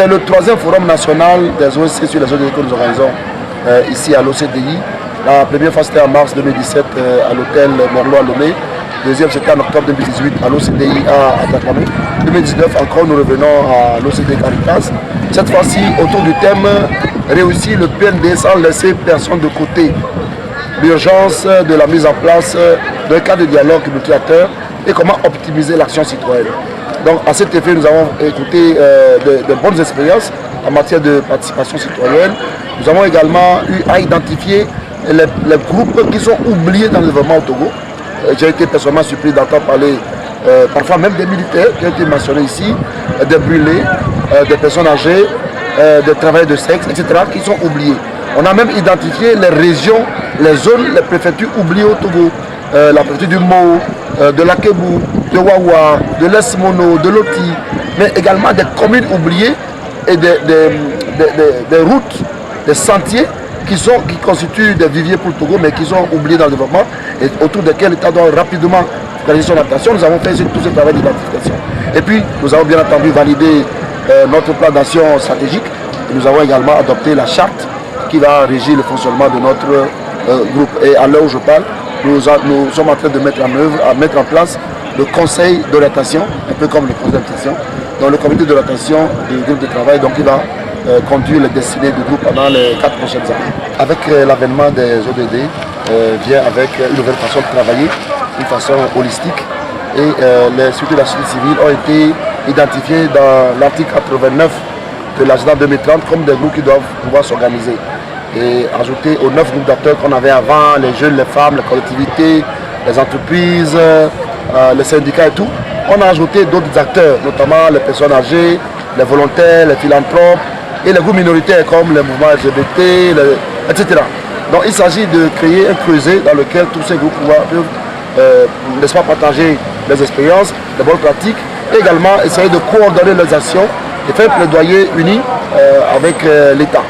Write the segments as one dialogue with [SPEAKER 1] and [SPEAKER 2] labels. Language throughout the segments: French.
[SPEAKER 1] C'est le 3e forum national des OSC sur les ODD que nous organisons ici à l'OCDI. La première fois c'était en mars 2017 à l'hôtel Merlot à Lomé. Deuxième c'était en octobre 2018 à l'OCDI à Takamé. 2019 encore nous revenons à l'OCDI Caritas. Cette fois-ci autour du thème réussir le PND sans laisser personne de côté. L'urgence de la mise en place d'un cadre de dialogue multilatéral et comment optimiser l'action citoyenne. Donc à cet effet nous avons écouté de bonnes expériences en matière de participation citoyenne. Nous avons également eu à identifier les groupes qui sont oubliés dans le développement au Togo. J'ai été personnellement surpris d'entendre parler parfois même des militaires qui ont été mentionnés ici, des brûlés, des personnes âgées, des travailleurs de sexe, etc. qui sont oubliés. On a même identifié les régions, les zones, les préfectures oubliées au Togo. La préfecture du Mo, de l'Akebou, de Wawa, de l'Esmono, de Loti, mais également des communes oubliées et des routes, des sentiers qui constituent des viviers pour le Togo, mais qui sont oubliés dans le développement et autour desquels l'État doit rapidement réaliser son attention. Nous avons fait tout ce travail d'identification. Et puis, nous avons bien entendu validé notre plan d'action stratégique. Et nous avons également adopté la charte qui va régir le fonctionnement de notre groupe. Et à l'heure où je parle, nous sommes en train de mettre en place le conseil d'orientation, un peu comme le conseil d'administration, donc le comité d'orientation du groupe de travail, donc il va conduire les destinées du groupe pendant les 4 prochaines années. Avec l'avènement des ODD, vient avec une nouvelle façon de travailler, une façon holistique, et les structures de la société civile ont été identifiées dans l'article 89 de l'agenda 2030 comme des groupes qui doivent pouvoir s'organiser. Et ajouter aux 9 groupes d'acteurs qu'on avait avant, les jeunes, les femmes, les collectivités, les entreprises, les syndicats et tout, on a ajouté d'autres acteurs, notamment les personnes âgées, les volontaires, les philanthropes et les groupes minoritaires comme les mouvements LGBT, etc. Donc il s'agit de créer un creuset dans lequel tous ces groupes peuvent n'est-ce pas, partager les expériences, les bonnes pratiques, et également essayer de coordonner les actions et faire un plaidoyer uni avec l'État.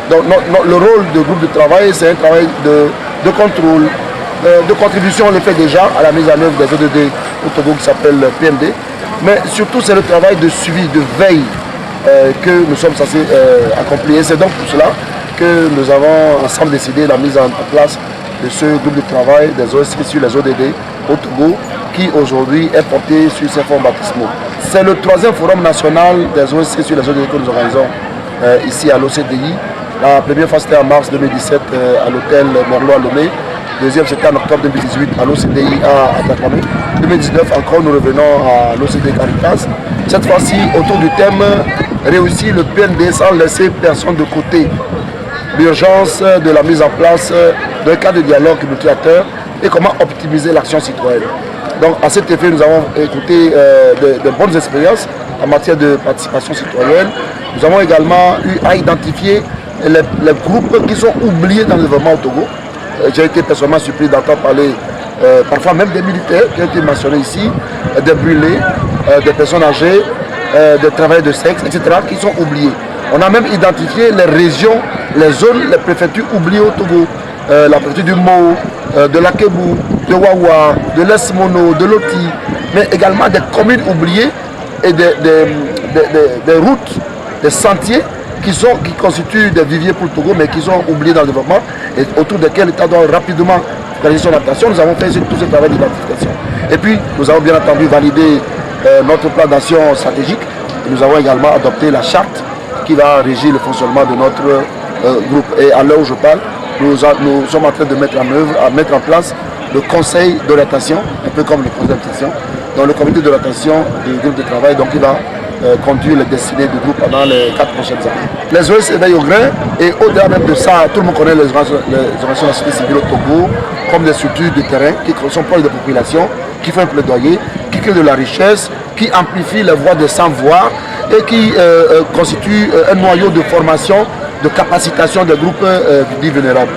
[SPEAKER 1] Donc le rôle du groupe de travail, c'est un travail de contrôle, de contribution, on le fait déjà à la mise en œuvre des ODD au Togo qui s'appelle PMD, mais surtout c'est le travail de suivi, de veille que nous sommes censés accomplir. C'est donc pour cela que nous avons ensemble décidé la mise en place de ce groupe de travail des OSC sur les ODD au Togo qui aujourd'hui est porté sur ces fonds baptismaux. C'est le 3e forum national des OSC sur les ODD que nous organisons ici à l'OCDI. La première fois c'était en mars 2017 à l'hôtel Merlot à Lomé. Deuxième c'était en octobre 2018 à l'OCDI à Takamé. 2019 encore nous revenons à l'OCDI Caritas. Cette fois-ci autour du thème réussir le PND sans laisser personne de côté. L'urgence de la mise en place d'un cadre de dialogue multilatéral et comment optimiser l'action citoyenne. Donc à cet effet nous avons écouté de bonnes expériences en matière de participation citoyenne. Nous avons également eu à identifier les groupes qui sont oubliés dans le développement au Togo. J'ai été personnellement surpris d'entendre parler parfois même des militaires qui ont été mentionnés ici, des brûlés, des personnes âgées, des travailleurs de sexe, etc. qui sont oubliés. On a même identifié les régions, les zones, les préfectures oubliées au Togo. La préfecture du Mo, de l'Akebou, de Wawa, de l'Esmono, de Loti, mais également des communes oubliées et des routes, des sentiers qui constituent des viviers pour le Togo, mais qui sont oubliés dans le développement et autour desquels l'État doit rapidement réaliser son attention. Nous avons fait tout ce travail d'identification. Et puis, nous avons bien entendu validé notre plan d'action stratégique. Et nous avons également adopté la charte qui va régir le fonctionnement de notre groupe. Et à l'heure où je parle, nous sommes en train de mettre en place le conseil d'orientation, un peu comme le conseil d'administration, donc le comité d'orientation du groupe de travail, donc il va conduire les destinées du groupe pendant les 4 prochaines années. Les OS éveillent au grain et au-delà même de ça, tout le monde connaît les organisations de la société civile au Togo comme des structures de terrain qui sont proches de la population, qui font un plaidoyer, qui créent de la richesse, qui amplifient les voix des sans-voix et qui constituent un noyau de formation, de capacitation des groupes dits vulnérables.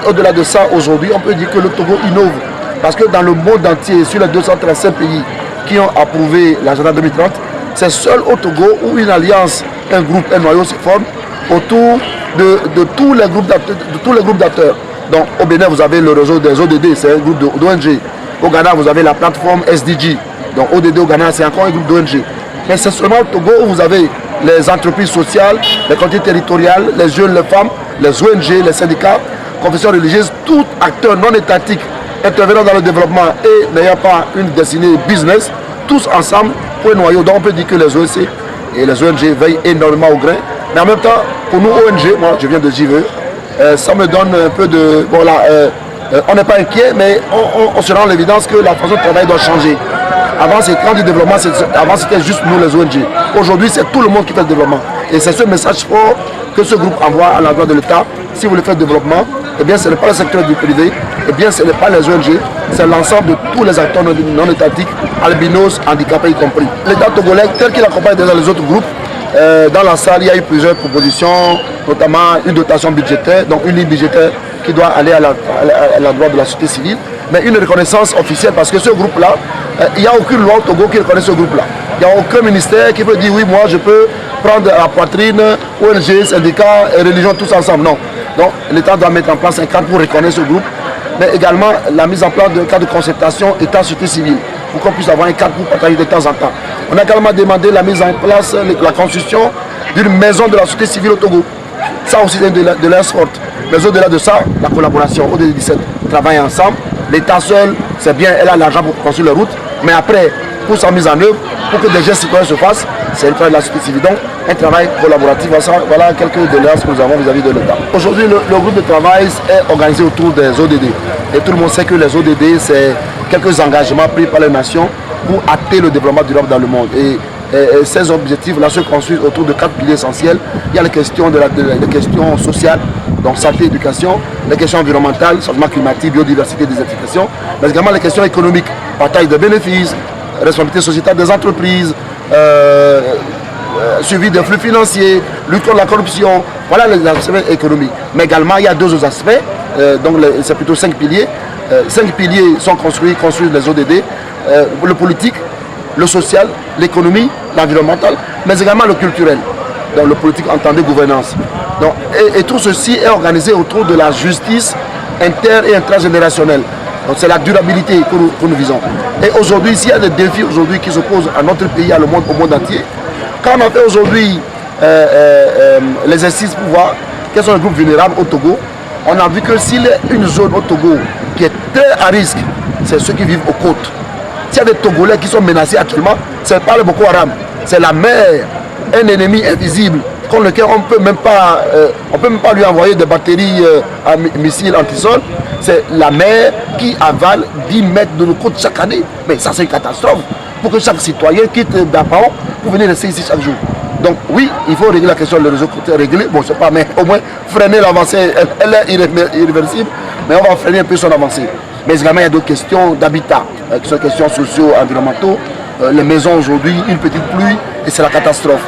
[SPEAKER 1] Au-delà de ça, aujourd'hui, on peut dire que le Togo innove parce que dans le monde entier, sur les 235 pays qui ont approuvé l'agenda 2030, c'est seul au Togo où une alliance, un groupe, un noyau se forme autour de tous les groupes d'acteurs. Donc au Bénin, vous avez le réseau des ODD, c'est un groupe d'ONG. Au Ghana, vous avez la plateforme SDG. Donc ODD au Ghana, c'est encore un groupe d'ONG. Mais c'est seulement au Togo où vous avez les entreprises sociales, les collectivités territoriales, les jeunes, les femmes, les ONG, les syndicats, confessions religieuses, tout acteur non étatique intervenant dans le développement et n'ayant pas une destinée business, tous ensemble pour un noyau. Donc on peut dire que les OEC et les ONG veillent énormément au grain. Mais en même temps, pour nous ONG, moi je viens de JVE, ça me donne un peu de... Bon là, on n'est pas inquiet, mais on se rend à l'évidence que la façon de travail doit changer. Avant, quand du développement, avant c'était juste nous les ONG. Aujourd'hui, c'est tout le monde qui fait le développement. Et c'est ce message fort que ce groupe envoie à l'endroit de l'État. Si vous voulez faire le développement, eh bien ce n'est pas le secteur du privé, eh bien ce n'est pas les ONG, c'est l'ensemble de tous les acteurs non étatiques, albinos, handicapés y compris. L'État togolais, tel qu'il accompagne déjà les autres groupes, dans la salle, il y a eu plusieurs propositions, notamment une dotation budgétaire, donc une ligne budgétaire qui doit aller à l'endroit de la société civile, mais une reconnaissance officielle parce que ce groupe-là, il n'y a aucune loi au Togo qui reconnaît ce groupe-là. Il n'y a aucun ministère qui peut dire oui, moi je peux prendre à la poitrine ONG, syndicats et religions tous ensemble. Non. Donc l'État doit mettre en place un cadre pour reconnaître ce groupe, mais également la mise en place d'un cadre de concertation État-société civile pour qu'on puisse avoir un cadre pour partager de temps en temps. On a également demandé la mise en place, la construction d'une maison de la société civile au Togo. Ça aussi c'est de l'air forte. Mais au-delà de ça, la collaboration, au-delà du 17, travailler ensemble. L'État seul, c'est bien, elle a l'argent pour construire les routes, mais après, pour sa mise en œuvre, pour que des gestes citoyens se fassent, c'est le travail de la société civile. Donc, un travail collaboratif, voilà quelques doléances que nous avons vis-à-vis de l'État. Aujourd'hui, le groupe de travail est organisé autour des ODD. Et tout le monde sait que les ODD, c'est quelques engagements pris par les nations pour acter le développement durable dans le monde. Et ces objectifs-là se construisent autour de 4 piliers essentiels. Il y a les questions, les questions sociales, donc santé, éducation, les questions environnementales, changement climatique, biodiversité, désertification, mais également les questions économiques, partage de bénéfices, responsabilité sociétale des entreprises, suivi des flux financiers, lutte contre la corruption, voilà les aspects économiques. Mais également, il y a deux autres aspects, donc c'est plutôt 5 piliers. 5 piliers sont construisent les ODD, le politique, le social, l'économie, l'environnemental, mais également le culturel. Donc le politique entendait gouvernance. Donc, et tout ceci est organisé autour de la justice inter- et intragénérationnelle. Donc c'est la durabilité que nous visons. Et aujourd'hui, s'il y a des défis aujourd'hui qui se posent à notre pays, au monde entier, quand on a fait aujourd'hui l'exercice pour voir quels sont les groupes vulnérables au Togo, on a vu que s'il y a une zone au Togo qui est très à risque, c'est ceux qui vivent aux côtes. S'il y a des Togolais qui sont menacés actuellement, ce n'est pas le Boko Haram, c'est la mer, un ennemi invisible contre lequel on ne peut même pas lui envoyer des batteries à missiles anti-sol. C'est la mer qui avale 10 mètres de nos côtes chaque année. Mais ça, c'est une catastrophe pour que chaque citoyen quitte Dapao pour venir rester ici chaque jour. Donc oui, il faut régler la question de réseau côté réglé. Bon, je sais pas, mais au moins freiner l'avancée. Elle est irréversible, mais on va freiner un peu son avancée. Mais également, il y a d'autres questions d'habitat, qui sont des questions socio-environnementaux. Les maisons aujourd'hui, une petite pluie, et c'est la catastrophe.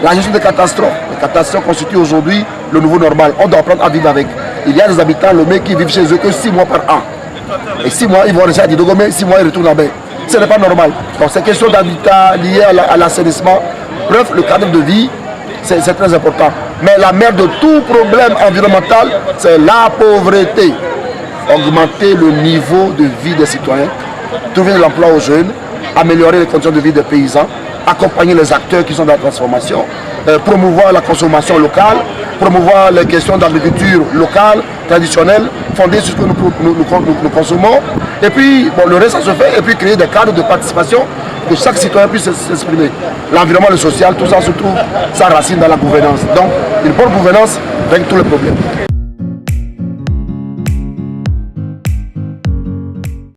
[SPEAKER 1] La gestion des catastrophes. Les catastrophes constituent aujourd'hui le nouveau normal. On doit apprendre à vivre avec. Il y a des habitants lomés qui vivent chez eux que 6 mois par an. Et 6 mois, ils vont rester à Didogomé, 6 mois, ils retournent en bain. Ce n'est pas normal. Donc, ces questions d'habitat liées à l'assainissement, bref, le cadre de vie, c'est très important. Mais la mère de tout problème environnemental, c'est la pauvreté. Augmenter le niveau de vie des citoyens, trouver de l'emploi aux jeunes, améliorer les conditions de vie des paysans, accompagner les acteurs qui sont dans la transformation, promouvoir la consommation locale, promouvoir les questions d'agriculture locale, traditionnelle, fondée sur ce que nous consommons. Et puis, bon, le reste, ça se fait. Et puis, créer des cadres de participation pour que chaque citoyen puisse s'exprimer. L'environnement, le social, tout ça se trouve, ça racine dans la gouvernance. Donc, une bonne gouvernance règle tous les problèmes.